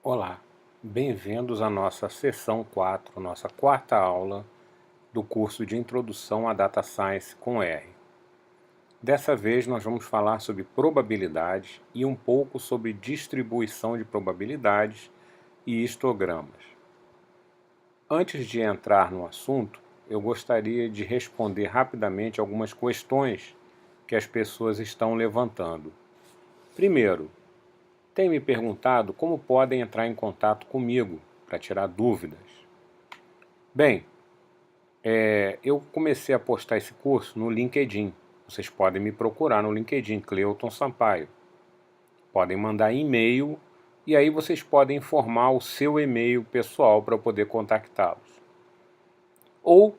Olá, bem-vindos à nossa sessão 4, nossa quarta aula do curso de Introdução à Data Science com R. Dessa vez nós vamos falar sobre probabilidades e um pouco sobre distribuição de probabilidades e histogramas. Antes de entrar no assunto, eu gostaria de responder rapidamente algumas questões que as pessoas estão levantando. Primeiro, tem me perguntado como podem entrar em contato comigo para tirar dúvidas. Bem, eu comecei a postar esse curso no LinkedIn. Vocês podem me procurar no LinkedIn, Cleuton Sampaio. Podem mandar e-mail e aí vocês podem informar o seu e-mail pessoal para eu poder contactá-los. Ou,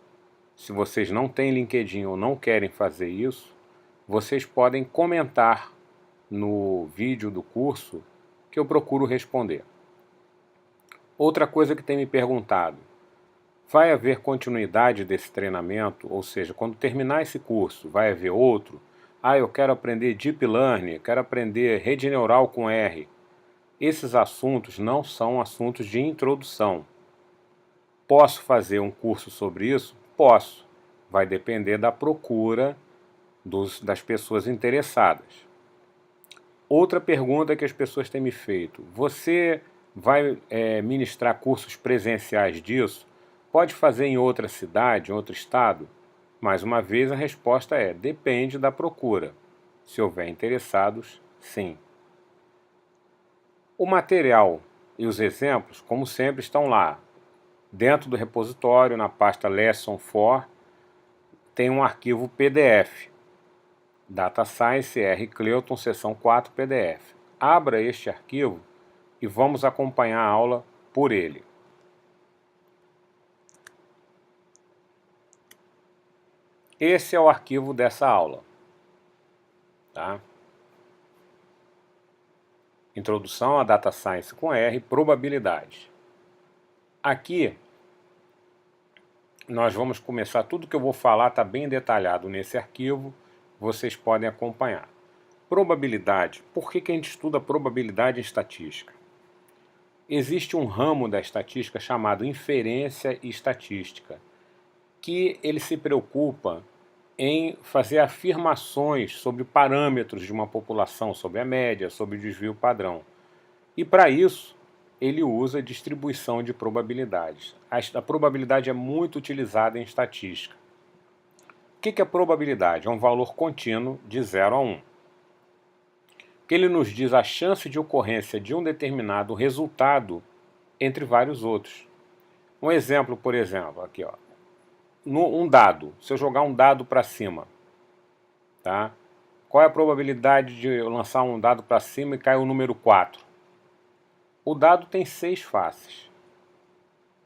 se vocês não têm LinkedIn ou não querem fazer isso, vocês podem comentar no vídeo do curso que eu procuro responder. Outra coisa que tem me perguntado: vai haver continuidade desse treinamento? Ou seja, quando terminar esse curso, vai haver outro? Eu quero aprender Deep Learning, quero aprender rede neural com R. Esses assuntos não são assuntos de introdução. Posso fazer um curso sobre isso? Posso. Vai depender da procura das pessoas interessadas. Outra pergunta que as pessoas têm me feito: você vai ministrar cursos presenciais disso? Pode fazer em outra cidade, em outro estado? Mais uma vez a resposta é: depende da procura. Se houver interessados, sim. O material e os exemplos, como sempre, estão lá. Dentro do repositório, na pasta Lesson 4, tem um arquivo PDF. Data Science R Cleuton, seção 4 PDF. Abra este arquivo e vamos acompanhar a aula por ele. Esse é o arquivo dessa aula. Tá? Introdução à Data Science com R, probabilidade. Aqui nós vamos começar, tudo que eu vou falar está bem detalhado nesse arquivo, vocês podem acompanhar. Probabilidade. Por que a gente estuda probabilidade em estatística? Existe um ramo da estatística chamado inferência e estatística, que ele se preocupa em fazer afirmações sobre parâmetros de uma população, sobre a média, sobre o desvio padrão. E para isso, ele usa distribuição de probabilidades. A probabilidade é muito utilizada em estatística. O que é probabilidade? É um valor contínuo de 0 a 1. Que ele nos diz a chance de ocorrência de um determinado resultado entre vários outros. Um exemplo, por exemplo, aqui, ó. Um dado, se eu jogar um dado para cima, tá? Qual é a probabilidade de eu lançar um dado para cima e cair o número 4? O dado tem 6 faces.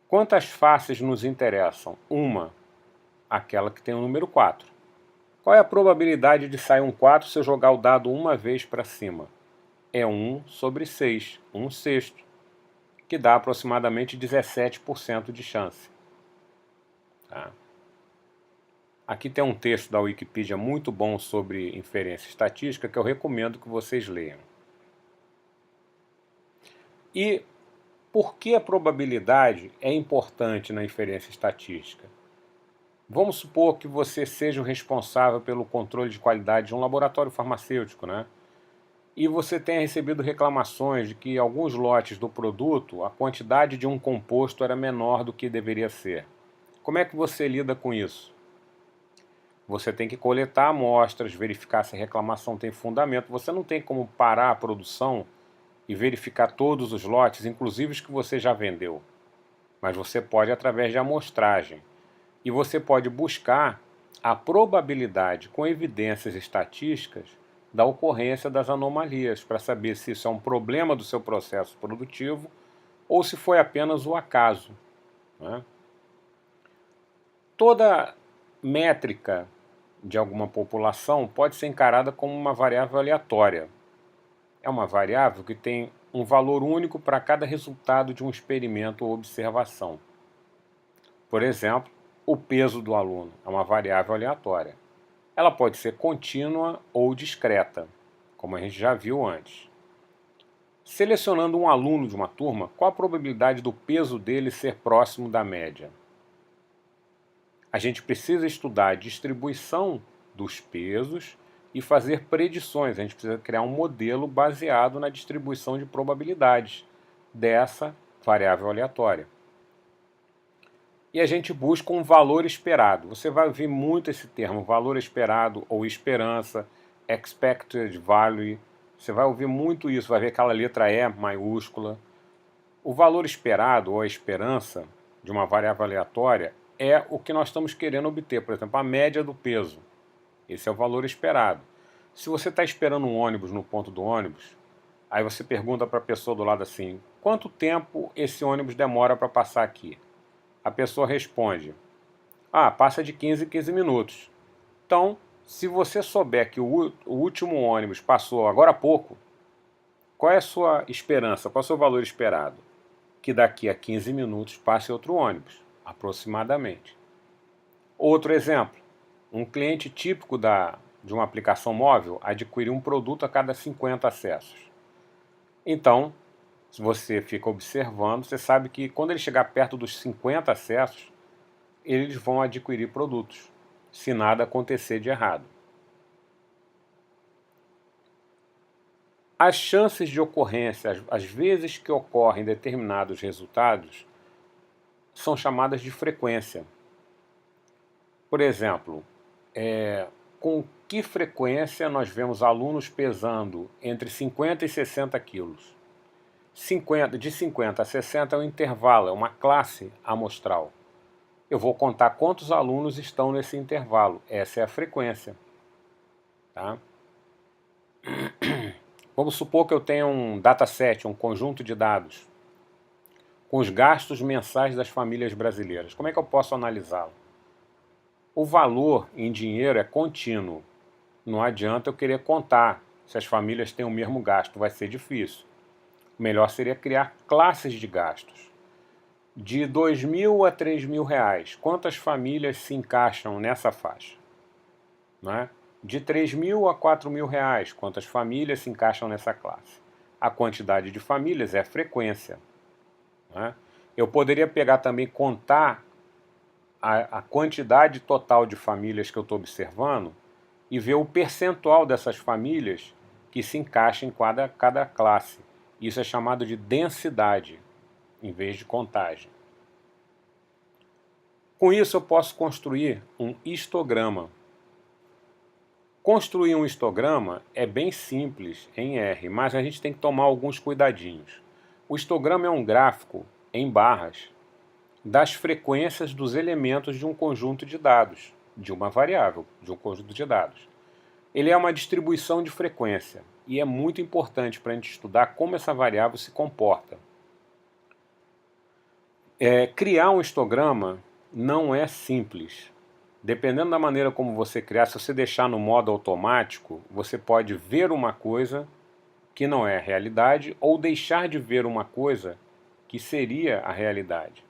Quantas faces nos interessam? Uma, aquela que tem o número 4. Qual é a probabilidade de sair um 4 se eu jogar o dado uma vez para cima? É 1 sobre 6, 1 sexto, que dá aproximadamente 17% de chance. Tá? Aqui tem um texto da Wikipedia muito bom sobre inferência estatística que eu recomendo que vocês leiam. E por que a probabilidade é importante na inferência estatística? Vamos supor que você seja o responsável pelo controle de qualidade de um laboratório farmacêutico, né? E você tenha recebido reclamações de que alguns lotes do produto, a quantidade de um composto era menor do que deveria ser. Como é que você lida com isso? Você tem que coletar amostras, verificar se a reclamação tem fundamento. Você não tem como parar a produção e verificar todos os lotes, inclusive os que você já vendeu. Mas você pode através de amostragem. E você pode buscar a probabilidade com evidências estatísticas da ocorrência das anomalias, para saber se isso é um problema do seu processo produtivo ou se foi apenas o acaso. Né? Toda métrica de alguma população pode ser encarada como uma variável aleatória. É uma variável que tem um valor único para cada resultado de um experimento ou observação. Por exemplo, o peso do aluno é uma variável aleatória. Ela pode ser contínua ou discreta, como a gente já viu antes. Selecionando um aluno de uma turma, qual a probabilidade do peso dele ser próximo da média? A gente precisa estudar a distribuição dos pesos e fazer predições. A gente precisa criar um modelo baseado na distribuição de probabilidades dessa variável aleatória. E a gente busca um valor esperado. Você vai ouvir muito esse termo, valor esperado ou esperança, expected value. Você vai ouvir muito isso, vai ver aquela letra E maiúscula. O valor esperado ou a esperança de uma variável aleatória é o que nós estamos querendo obter. Por exemplo, a média do peso. Esse é o valor esperado. Se você está esperando um ônibus no ponto do ônibus, aí você pergunta para a pessoa do lado assim, quanto tempo esse ônibus demora para passar aqui? A pessoa responde, passa de 15 em 15 minutos. Então, se você souber que o último ônibus passou agora há pouco, qual é a sua esperança, qual é o seu valor esperado? Que daqui a 15 minutos passe outro ônibus, aproximadamente. Outro exemplo, um cliente típico de uma aplicação móvel adquire um produto a cada 50 acessos. Então, se você fica observando, você sabe que quando ele chegar perto dos 50 acessos, eles vão adquirir produtos, se nada acontecer de errado. As chances de ocorrência, as vezes que ocorrem determinados resultados, são chamadas de frequência. Por exemplo, com que frequência nós vemos alunos pesando entre 50 e 60 quilos? De 50 a 60 é um intervalo, é uma classe amostral. Eu vou contar quantos alunos estão nesse intervalo. Essa é a frequência. Tá? Vamos supor que eu tenha um dataset, um conjunto de dados, com os gastos mensais das famílias brasileiras. Como é que eu posso analisá-lo? O valor em dinheiro é contínuo. Não adianta eu querer contar se as famílias têm o mesmo gasto, vai ser difícil. O melhor seria criar classes de gastos. De R$2.000 a R$3.000, quantas famílias se encaixam nessa faixa? Não é? De R$3.000 a R$4.000, quantas famílias se encaixam nessa classe? A quantidade de famílias é a frequência. Não é? Eu poderia pegar também, contar a quantidade total de famílias que eu estou observando e ver o percentual dessas famílias que se encaixam em cada classe. Isso é chamado de densidade, em vez de contagem. Com isso eu posso construir um histograma. Construir um histograma é bem simples em R, mas a gente tem que tomar alguns cuidadinhos. O histograma é um gráfico em barras das frequências dos elementos de um conjunto de dados, de uma variável, de um conjunto de dados. Ele é uma distribuição de frequência e é muito importante para a gente estudar como essa variável se comporta. Criar um histograma não é simples. Dependendo da maneira como você criar, se você deixar no modo automático, você pode ver uma coisa que não é a realidade ou deixar de ver uma coisa que seria a realidade.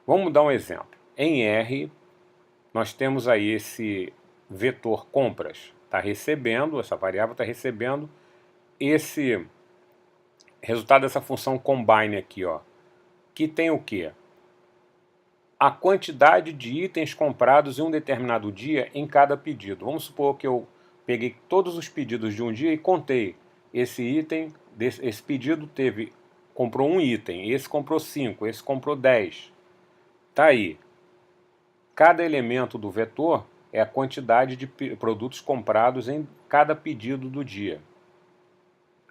Vamos dar um exemplo. Em R, nós temos aí esse vetor compras. Está recebendo, essa variável está recebendo esse resultado dessa função combine aqui, ó, que tem o quê? A quantidade de itens comprados em um determinado dia em cada pedido. Vamos supor que eu peguei todos os pedidos de um dia e contei. Esse item, esse pedido comprou um item, esse comprou 5, esse comprou 10. Tá aí. Cada elemento do vetor é a quantidade de produtos comprados em cada pedido do dia.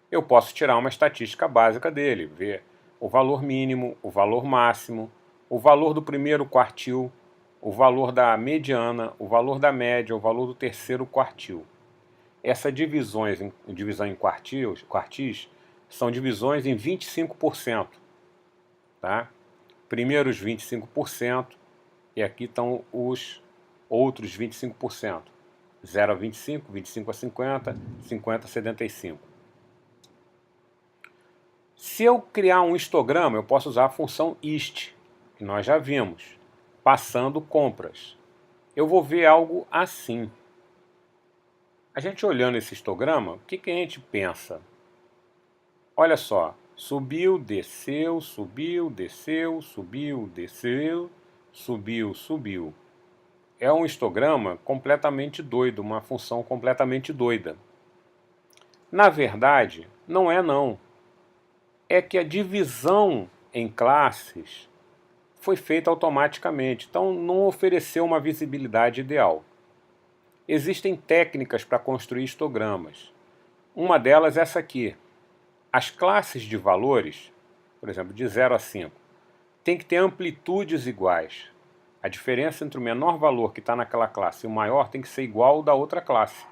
Eu posso tirar uma estatística básica dele, ver o valor mínimo, o valor máximo, o valor do primeiro quartil, o valor da mediana, o valor da média, o valor do terceiro quartil. Essas divisão em quartis são divisões em 25%. Tá? Primeiros 25%, e aqui estão os outros 25%. 0 a 25, 25 a 50, 50 a 75. Se eu criar um histograma, eu posso usar a função hist, que nós já vimos, passando compras. Eu vou ver algo assim. A gente olhando esse histograma, o que a gente pensa? Olha só, subiu, desceu, subiu, desceu, subiu, desceu, subiu, subiu. É um histograma completamente doido, uma função completamente doida. Na verdade, não é não. É que a divisão em classes foi feita automaticamente, então não ofereceu uma visibilidade ideal. Existem técnicas para construir histogramas. Uma delas é essa aqui. As classes de valores, por exemplo, de 0 a 5, tem que ter amplitudes iguais. A diferença entre o menor valor que está naquela classe e o maior tem que ser igual ao da outra classe.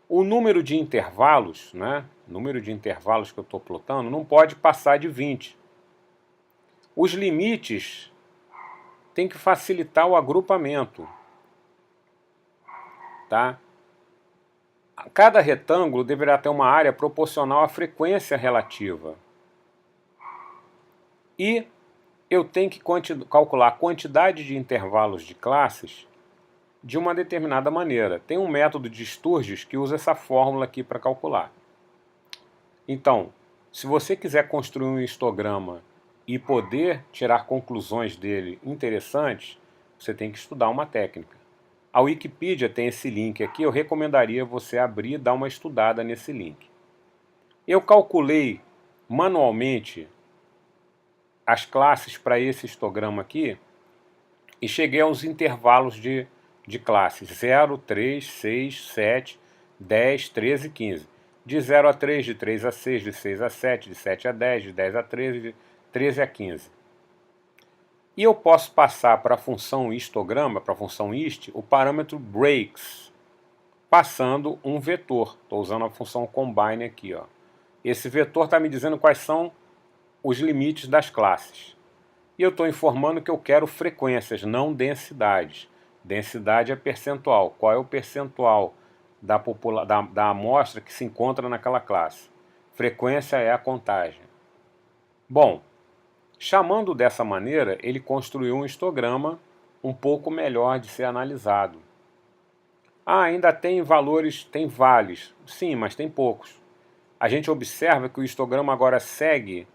O número de intervalos, né, número de intervalos que eu estou plotando, não pode passar de 20. Os limites têm que facilitar o agrupamento. Tá? Cada retângulo deverá ter uma área proporcional à frequência relativa. E eu tenho que calcular a quantidade de intervalos de classes de uma determinada maneira. Tem um método de Sturges que usa essa fórmula aqui para calcular. Então, se você quiser construir um histograma e poder tirar conclusões dele interessantes, você tem que estudar uma técnica. A Wikipedia tem esse link aqui, eu recomendaria você abrir e dar uma estudada nesse link. Eu calculei manualmente as classes para esse histograma aqui e cheguei aos intervalos de classes 0, 3, 6, 7, 10, 13 e 15. De 0 a 3, de 3 a 6, de 6 a 7, de 7 a 10, de 10 a 13, de 13 a 15. E eu posso passar para a função histograma, para a função hist, o parâmetro breaks, passando um vetor. Estou usando a função combine aqui. Ó. Esse vetor está me dizendo quais são os limites das classes. E eu estou informando que eu quero frequências, não densidades. Densidade é percentual. Qual é o percentual da amostra que se encontra naquela classe? Frequência é a contagem. Bom, chamando dessa maneira, ele construiu um histograma um pouco melhor de ser analisado. Ah, ainda tem valores, tem vales. Sim, mas tem poucos. A gente observa que o histograma agora segue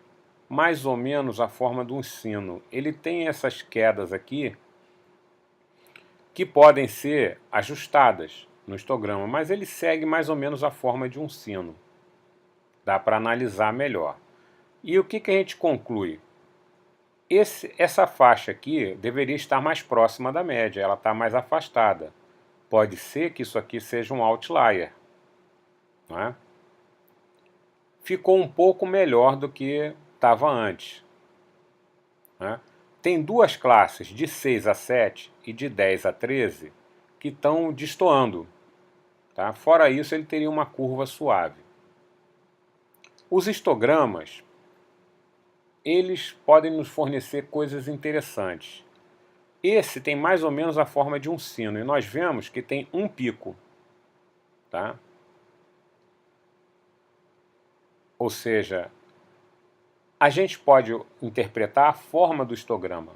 mais ou menos a forma de um sino. Ele tem essas quedas aqui que podem ser ajustadas no histograma, mas ele segue mais ou menos a forma de um sino. Dá para analisar melhor. E o que a gente conclui? Essa faixa aqui deveria estar mais próxima da média, ela está mais afastada. Pode ser que isso aqui seja um outlier. Não é? Ficou um pouco melhor do que estava antes. Né? Tem duas classes, de 6 a 7 e de 10 a 13, que estão destoando. Tá? Fora isso, ele teria uma curva suave. Os histogramas, eles podem nos fornecer coisas interessantes. Esse tem mais ou menos a forma de um sino, e nós vemos que tem um pico. Tá? Ou seja, a gente pode interpretar a forma do histograma.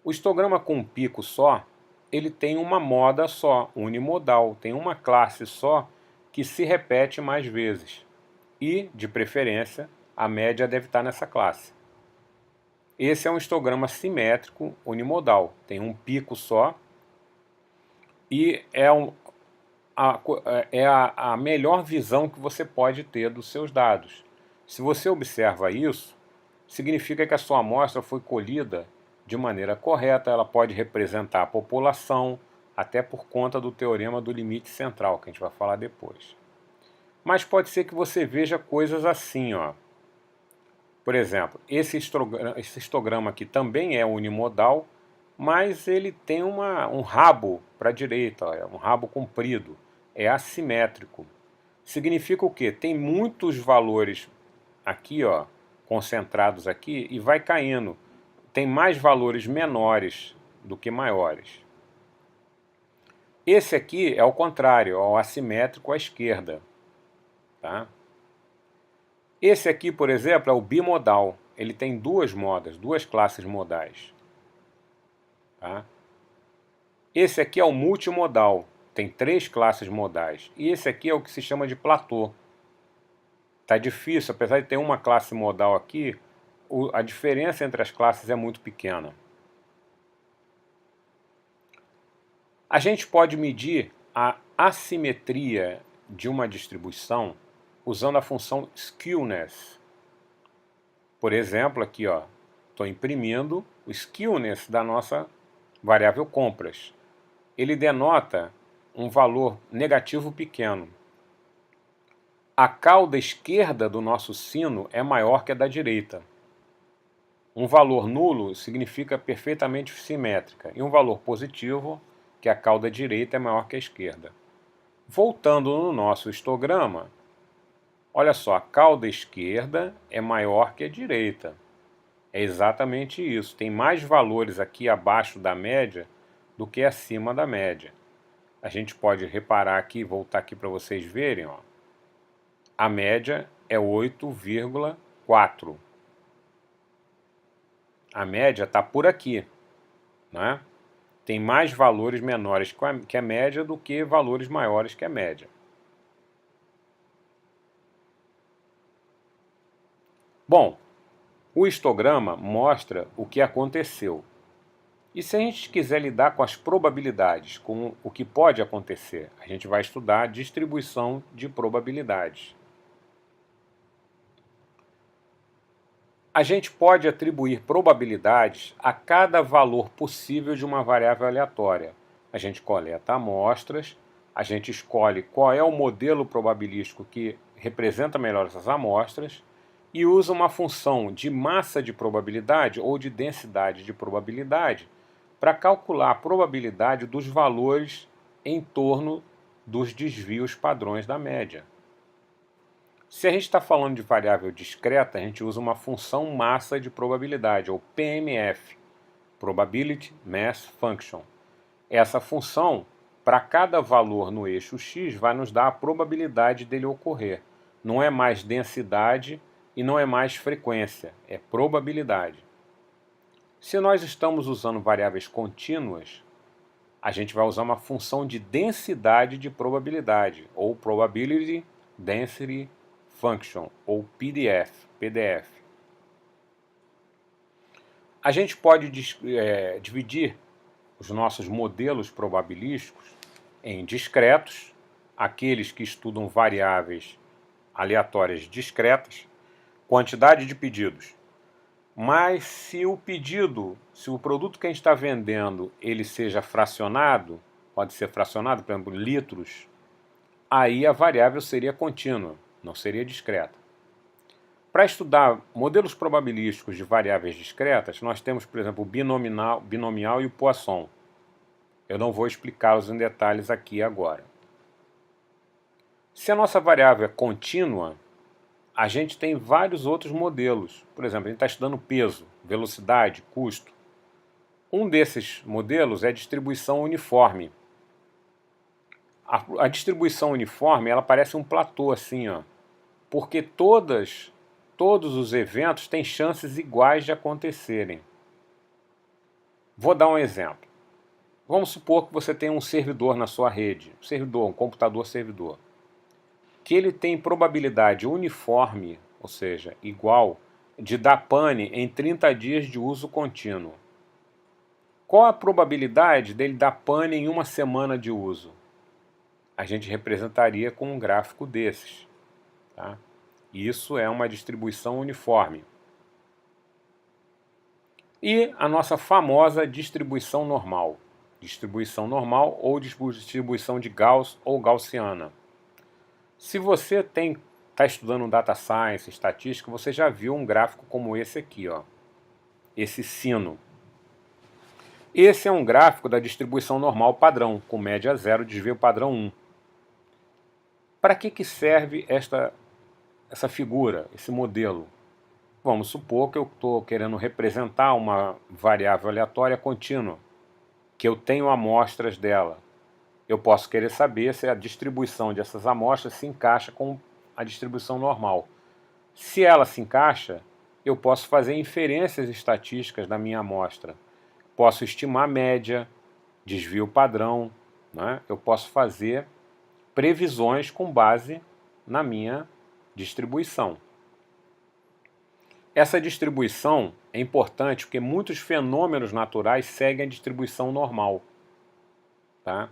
O histograma com um pico só, ele tem uma moda só, unimodal, tem uma classe só que se repete mais vezes. E, de preferência, a média deve estar nessa classe. Esse é um histograma simétrico unimodal, tem um pico só e é, a melhor visão que você pode ter dos seus dados. Se você observa isso, significa que a sua amostra foi colhida de maneira correta, ela pode representar a população, até por conta do teorema do limite central, que a gente vai falar depois. Mas pode ser que você veja coisas assim, ó. Por exemplo, esse histograma aqui também é unimodal, mas ele tem um rabo para a direita, ó, um rabo comprido, é assimétrico. Significa o quê? Tem muitos valores aqui, ó, concentrados aqui, e vai caindo. Tem mais valores menores do que maiores. Esse aqui é o contrário, é o assimétrico à esquerda. Tá? Esse aqui, por exemplo, é o bimodal. Ele tem duas modas, duas classes modais. Tá? Esse aqui é o multimodal. Tem três classes modais. E esse aqui é o que se chama de platô. Tá difícil, apesar de ter uma classe modal aqui, a diferença entre as classes é muito pequena. A gente pode medir a assimetria de uma distribuição usando a função skewness. Por exemplo, aqui estou imprimindo o skewness da nossa variável compras. Ele denota um valor negativo pequeno. A cauda esquerda do nosso sino é maior que a da direita. Um valor nulo significa perfeitamente simétrica, e um valor positivo, que a cauda direita é maior que a esquerda. Voltando no nosso histograma, olha só, a cauda esquerda é maior que a direita. É exatamente isso, tem mais valores aqui abaixo da média do que acima da média. A gente pode reparar aqui, voltar aqui para vocês verem, a média é 8,4. A média está por aqui, né? Tem mais valores menores que a média do que valores maiores que a média. Bom, o histograma mostra o que aconteceu. E se a gente quiser lidar com as probabilidades, com o que pode acontecer, a gente vai estudar a distribuição de probabilidades. A gente pode atribuir probabilidades a cada valor possível de uma variável aleatória. A gente coleta amostras, a gente escolhe qual é o modelo probabilístico que representa melhor essas amostras e usa uma função de massa de probabilidade ou de densidade de probabilidade para calcular a probabilidade dos valores em torno dos desvios padrões da média. Se a gente está falando de variável discreta, a gente usa uma função massa de probabilidade, ou PMF, Probability Mass Function. Essa função, para cada valor no eixo x, vai nos dar a probabilidade dele ocorrer. Não é mais densidade e não é mais frequência, é probabilidade. Se nós estamos usando variáveis contínuas, a gente vai usar uma função de densidade de probabilidade, ou Probability Density Function, ou PDF. A gente pode dividir os nossos modelos probabilísticos em discretos, aqueles que estudam variáveis aleatórias discretas, quantidade de pedidos. Mas se o produto que a gente está vendendo, ele seja fracionado, pode ser fracionado, por exemplo, litros, aí a variável seria contínua, não seria discreta. Para estudar modelos probabilísticos de variáveis discretas, nós temos, por exemplo, o binomial e o Poisson. Eu não vou explicá-los em detalhes aqui agora. Se a nossa variável é contínua, a gente tem vários outros modelos. Por exemplo, a gente está estudando peso, velocidade, custo. Um desses modelos é a distribuição uniforme. A distribuição uniforme, ela parece um platô assim, porque todos os eventos têm chances iguais de acontecerem. Vou dar um exemplo. Vamos supor que você tem um servidor na sua rede, um computador servidor, que ele tem probabilidade uniforme, ou seja, igual, de dar pane em 30 dias de uso contínuo. Qual a probabilidade dele dar pane em uma semana de uso? A gente representaria com um gráfico desses. Tá? Isso é uma distribuição uniforme. E a nossa famosa distribuição normal. Distribuição normal ou distribuição de Gauss ou gaussiana. Se você está estudando data science, estatística, você já viu um gráfico como esse aqui, esse sino. Esse é um gráfico da distribuição normal padrão, com média 0, desvio padrão 1. Para que serve essa figura, esse modelo? Vamos supor que eu estou querendo representar uma variável aleatória contínua, que eu tenho amostras dela. Eu posso querer saber se a distribuição dessas amostras se encaixa com a distribuição normal. Se ela se encaixa, eu posso fazer inferências estatísticas da minha amostra. Posso estimar média, desvio padrão, né? Eu posso fazer previsões com base na minha distribuição. Essa distribuição é importante porque muitos fenômenos naturais seguem a distribuição normal, tá?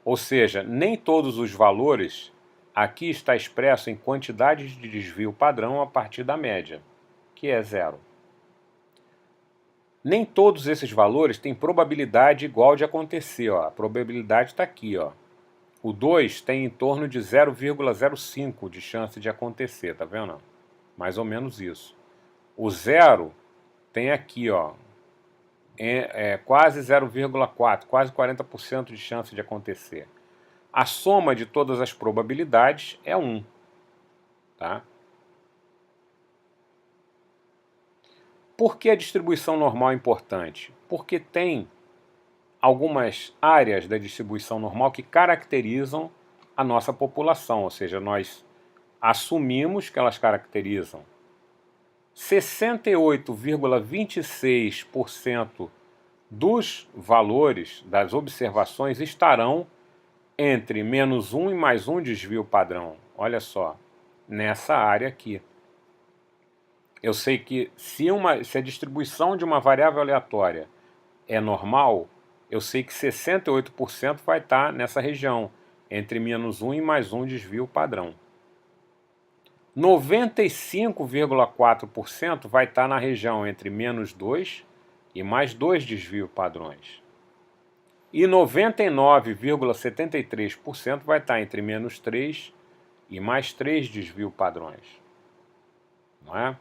Ou seja, nem todos os valores aqui está expresso em quantidades de desvio padrão a partir da média, que é zero. Nem todos esses valores têm probabilidade igual de acontecer, ó. A probabilidade está aqui, ó. O 2 tem em torno de 0,05 de chance de acontecer, tá vendo? Mais ou menos isso. O 0 tem aqui, ó, quase 0,4, quase 40% de chance de acontecer. A soma de todas as probabilidades é 1, tá? Por que a distribuição normal é importante? Porque tem algumas áreas da distribuição normal que caracterizam a nossa população, ou seja, nós assumimos que elas caracterizam 68,26% dos valores das observações estarão entre menos 1 e mais 1 desvio padrão. Olha só, nessa área aqui. Eu sei que se a distribuição de uma variável aleatória é normal, eu sei que 68% vai estar nessa região, entre menos 1 e mais 1 desvio padrão. 95,4% vai estar na região entre menos 2 e mais 2 desvio padrões. E 99,73% vai estar entre menos 3 e mais 3 desvio padrões. Não é?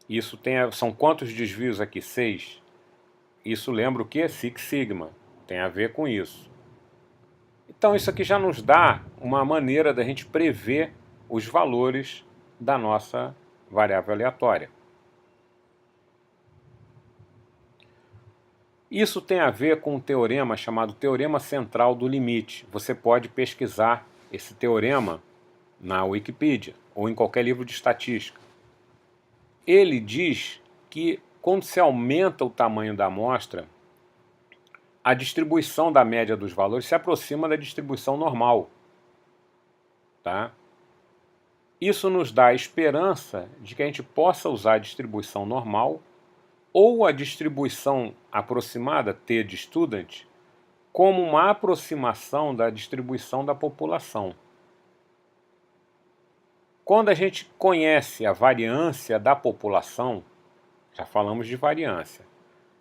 Isso são quantos desvios aqui? 6. Isso lembra o que? Six Sigma. Tem a ver com isso. Então isso aqui já nos dá uma maneira da gente prever os valores da nossa variável aleatória. Isso tem a ver com um teorema chamado Teorema Central do Limite. Você pode pesquisar esse teorema na Wikipedia ou em qualquer livro de estatística. Ele diz que quando se aumenta o tamanho da amostra, a distribuição da média dos valores se aproxima da distribuição normal, tá? Isso nos dá a esperança de que a gente possa usar a distribuição normal ou a distribuição aproximada, T de student, como uma aproximação da distribuição da população. Quando a gente conhece a variância da população, já falamos de variância,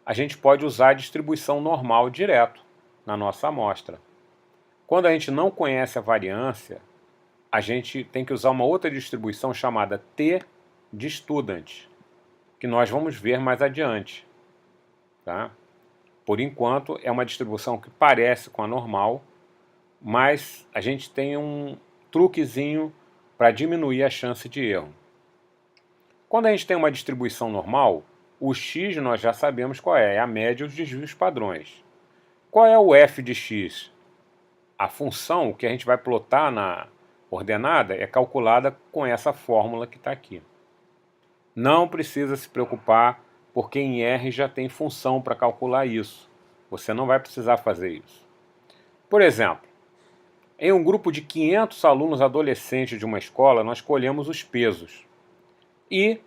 a gente pode usar a distribuição normal direto na nossa amostra. Quando a gente não conhece a variância, a gente tem que usar uma outra distribuição chamada T de student, que nós vamos ver mais adiante, tá? Por enquanto, é uma distribuição que parece com a normal, mas a gente tem um truquezinho para diminuir a chance de erro. Quando a gente tem uma distribuição normal, o x nós já sabemos qual é a média e os desvios padrões. Qual é o f de x? A função que a gente vai plotar na ordenada é calculada com essa fórmula que está aqui. Não precisa se preocupar, porque em R já tem função para calcular isso. Você não vai precisar fazer isso. Por exemplo, em um grupo de 500 alunos adolescentes de uma escola, nós colhemos os pesos e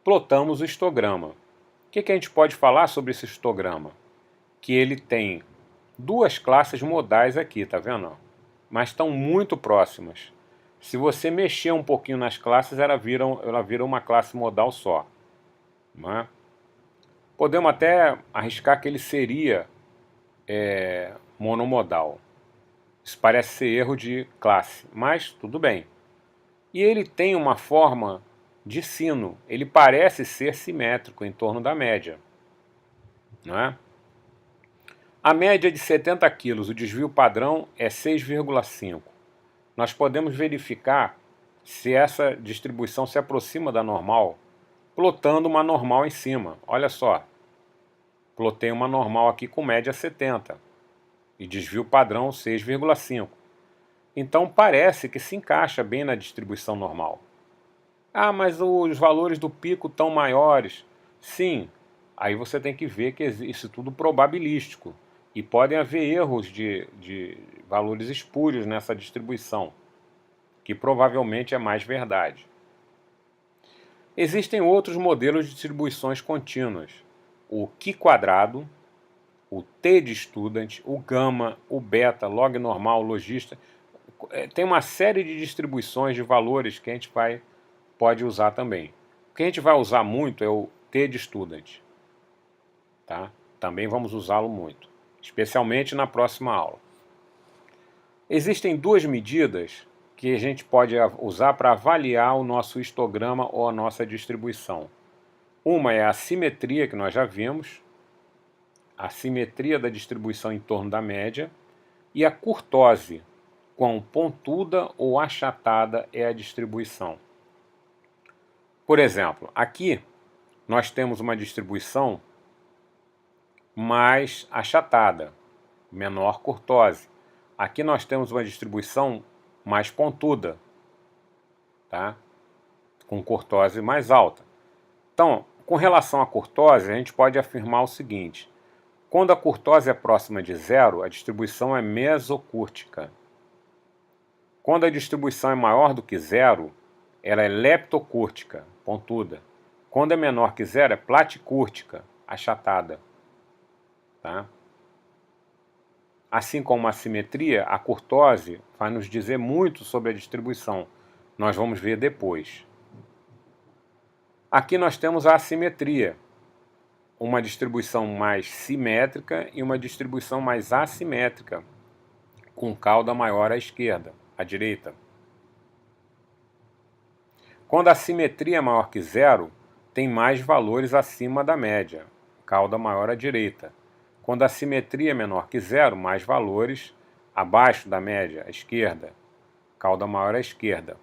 plotamos o histograma. O que a gente pode falar sobre esse histograma? Que ele tem duas classes modais aqui, tá vendo? Mas estão muito próximas. Se você mexer um pouquinho nas classes, ela vira uma classe modal só. Não é? Podemos até arriscar que ele seria monomodal. Isso parece ser erro de classe, mas tudo bem. E ele tem uma forma de sino. Ele parece ser simétrico em torno da média. Não é? A média de 70 kg, o desvio padrão é 6,5. Nós podemos verificar se essa distribuição se aproxima da normal, plotando uma normal em cima. Olha só, plotei uma normal aqui com média 70 e desvio padrão 6,5. Então parece que se encaixa bem na distribuição normal. Ah, mas os valores do pico estão maiores. Sim, aí você tem que ver que isso tudo probabilístico. E podem haver erros de valores espúrios nessa distribuição. que provavelmente é mais verdade. Existem outros modelos de distribuições contínuas, o Q², o T de Student, o Gama, o Beta, Log normal, logista. Tem uma série de distribuições de valores que a gente pode usar também. O que a gente vai usar muito é o T de Student. Tá? Também vamos usá-lo muito, especialmente na próxima aula. Existem duas medidas que a gente pode usar para avaliar o nosso histograma ou a nossa distribuição. Uma é a simetria, que nós já vimos, a simetria da distribuição em torno da média, e a curtose, quão pontuda ou achatada é a distribuição. Por exemplo, aqui nós temos uma distribuição mais achatada, menor curtose. Aqui nós temos uma distribuição mais pontuda, tá? Com curtose mais alta. Então, com relação à curtose, a gente pode afirmar o seguinte: quando a curtose é próxima de zero, a distribuição é mesocúrtica. Quando a distribuição é maior do que zero, ela é leptocúrtica, pontuda. Quando é menor que zero, é platicúrtica, achatada. Tá? Assim como a simetria, a curtose vai nos dizer muito sobre a distribuição. Nós vamos ver depois. Aqui nós temos a assimetria, uma distribuição mais simétrica e uma distribuição mais assimétrica, com cauda maior à esquerda, à direita. Quando a simetria é maior que zero, tem mais valores acima da média, cauda maior à direita. Quando a simetria é menor que zero, mais valores abaixo da média, à esquerda, cauda maior à esquerda.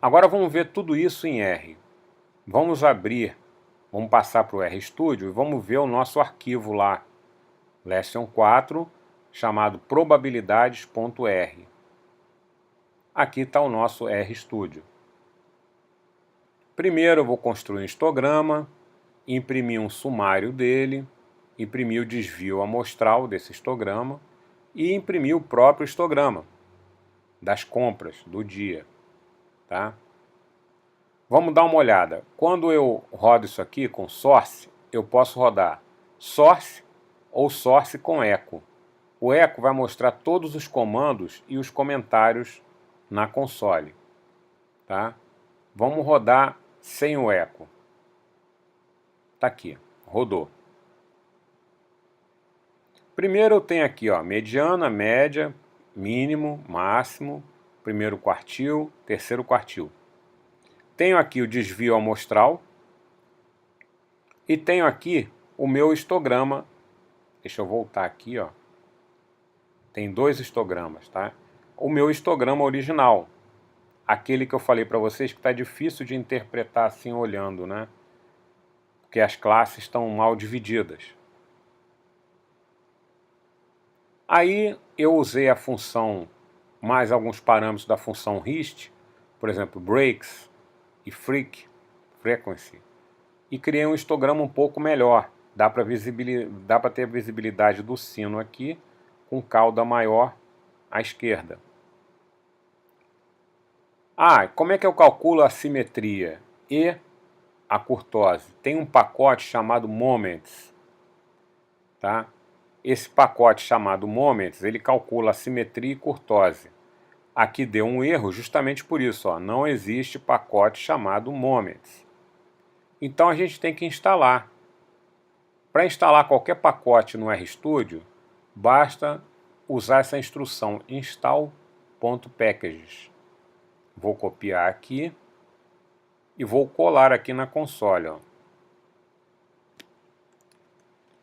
Agora vamos ver tudo isso em R. Vamos passar para o RStudio e vamos ver o nosso arquivo lá, Lesson 4, chamado probabilidades.r. Aqui está o nosso RStudio. Primeiro eu vou construir um histograma, imprimir um sumário dele, imprimir o desvio amostral desse histograma e imprimir o próprio histograma das compras do dia. Tá? Vamos dar uma olhada. Quando eu rodo isso aqui com source, eu posso rodar source ou source com echo. O echo vai mostrar todos os comandos e os comentários na console. Tá? Vamos rodar sem o echo. Está aqui, rodou. Primeiro eu tenho aqui, ó, mediana, média, mínimo, máximo, primeiro quartil, terceiro quartil. Tenho aqui o desvio amostral e tenho aqui o meu histograma. Deixa eu voltar aqui, ó. Tem dois histogramas, tá? O meu histograma original, aquele que eu falei para vocês que está difícil de interpretar assim olhando, né? Porque as classes estão mal divididas. Aí eu usei a função, mais alguns parâmetros da função HIST, por exemplo, breaks e frequency, e criei um histograma um pouco melhor. Dá para ter a visibilidade do sino aqui, com cauda maior à esquerda. Como é que eu calculo a simetria e a curtose? Tem um pacote chamado Moments. Tá? Esse pacote chamado Moments, ele calcula a simetria e curtose. Aqui deu um erro justamente por isso, ó, não existe pacote chamado Moments. Então a gente tem que instalar. Para instalar qualquer pacote no RStudio, basta usar essa instrução install.packages. Vou copiar aqui e vou colar aqui na console. Ó.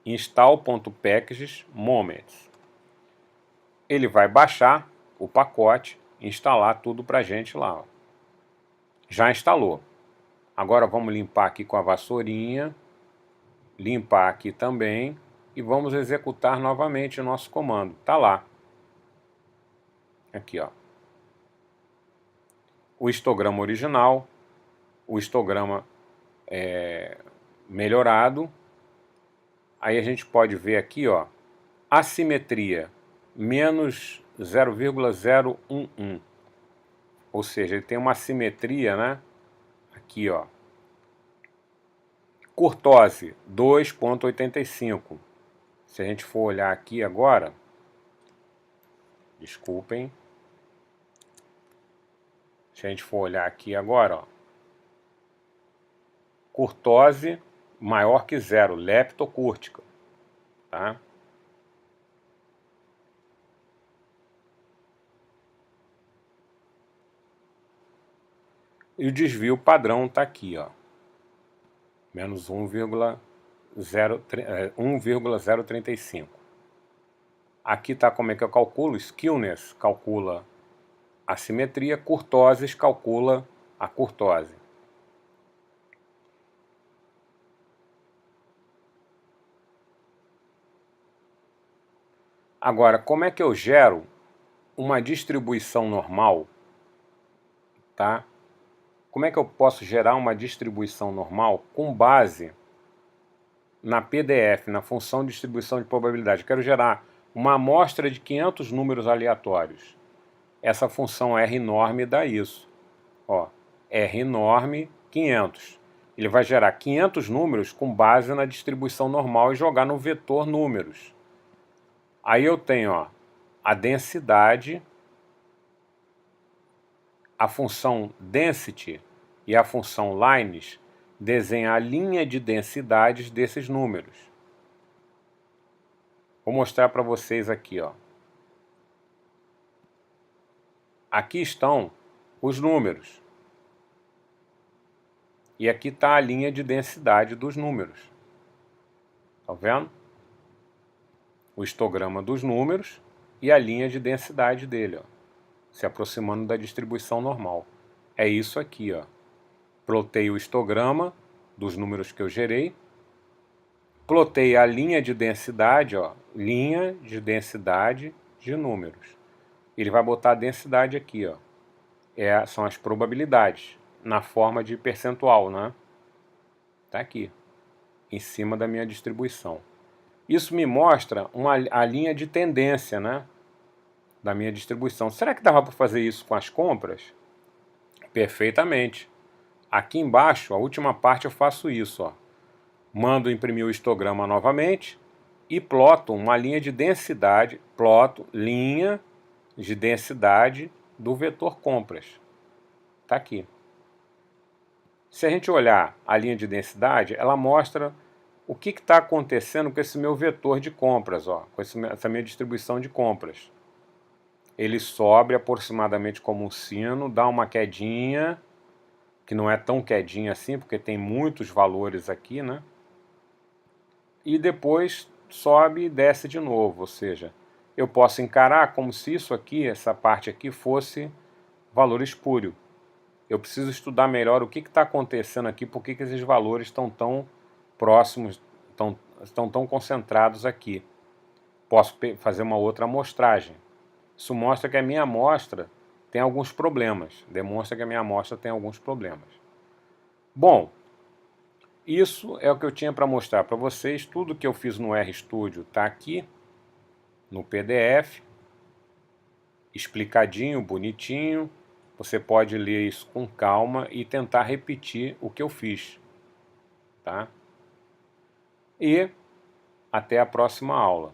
Install.packages moments. Ele vai baixar o pacote, instalar tudo para a gente lá. Ó. Já instalou. Agora vamos limpar aqui com a vassourinha, limpar aqui também e vamos executar novamente o nosso comando. Tá lá. Aqui, ó. O histograma original, o histograma melhorado. Aí a gente pode ver aqui, ó, assimetria menos 0,011. Ou seja, ele tem uma simetria, né? Aqui, ó. Curtose, 2,85. Se a gente for olhar aqui agora, desculpem. Se a gente for olhar aqui agora, ó. Curtose maior que zero, leptocúrtica, tá? E o desvio padrão está aqui, ó. Menos 1,035. Aqui está como é que eu calculo. Skewness calcula a simetria, curtoses calcula a curtose. Agora, como é que eu gero uma distribuição normal, tá? Como é que eu posso gerar uma distribuição normal com base na PDF, na função de distribuição de probabilidade? Eu quero gerar uma amostra de 500 números aleatórios. Essa função rnorm dá isso. Ó, rnorm 500. Ele vai gerar 500 números com base na distribuição normal e jogar no vetor números. Aí eu tenho, ó, a densidade, a função density e a função lines desenham a linha de densidades desses números. Vou mostrar para vocês aqui, ó. Aqui estão os números. E aqui está a linha de densidade dos números. Tá vendo? O histograma dos números e a linha de densidade dele, ó, se aproximando da distribuição normal. É isso aqui, ó. Plotei o histograma dos números que eu gerei, plotei a linha de densidade, ó, linha de densidade de números. Ele vai botar a densidade aqui, ó. São as probabilidades, na forma de percentual, né? Tá aqui, em cima da minha distribuição. Isso me mostra a linha de tendência, né, da minha distribuição. Será que dava para fazer isso com as compras? Perfeitamente. Aqui embaixo, a última parte, eu faço isso, ó. Mando imprimir o histograma novamente e ploto uma linha de densidade, ploto linha de densidade do vetor compras. Tá aqui. Se a gente olhar a linha de densidade, ela mostra o que está acontecendo com esse meu vetor de compras, ó, com essa minha distribuição de compras. Ele sobe aproximadamente como um sino, dá uma quedinha, que não é tão quedinha assim, porque tem muitos valores aqui, né? E depois sobe e desce de novo, ou seja, eu posso encarar como se isso aqui, essa parte aqui, fosse valor espúrio. Eu preciso estudar melhor o que está acontecendo aqui, por que esses valores estão tão próximos, estão tão concentrados aqui. Posso fazer uma outra amostragem. Isso mostra que a minha amostra tem alguns problemas. Demonstra que a minha amostra tem alguns problemas. Bom, isso é o que eu tinha para mostrar para vocês. Tudo que eu fiz no RStudio está aqui, no PDF, explicadinho, bonitinho. Você pode ler isso com calma e tentar repetir o que eu fiz. Tá? E até a próxima aula.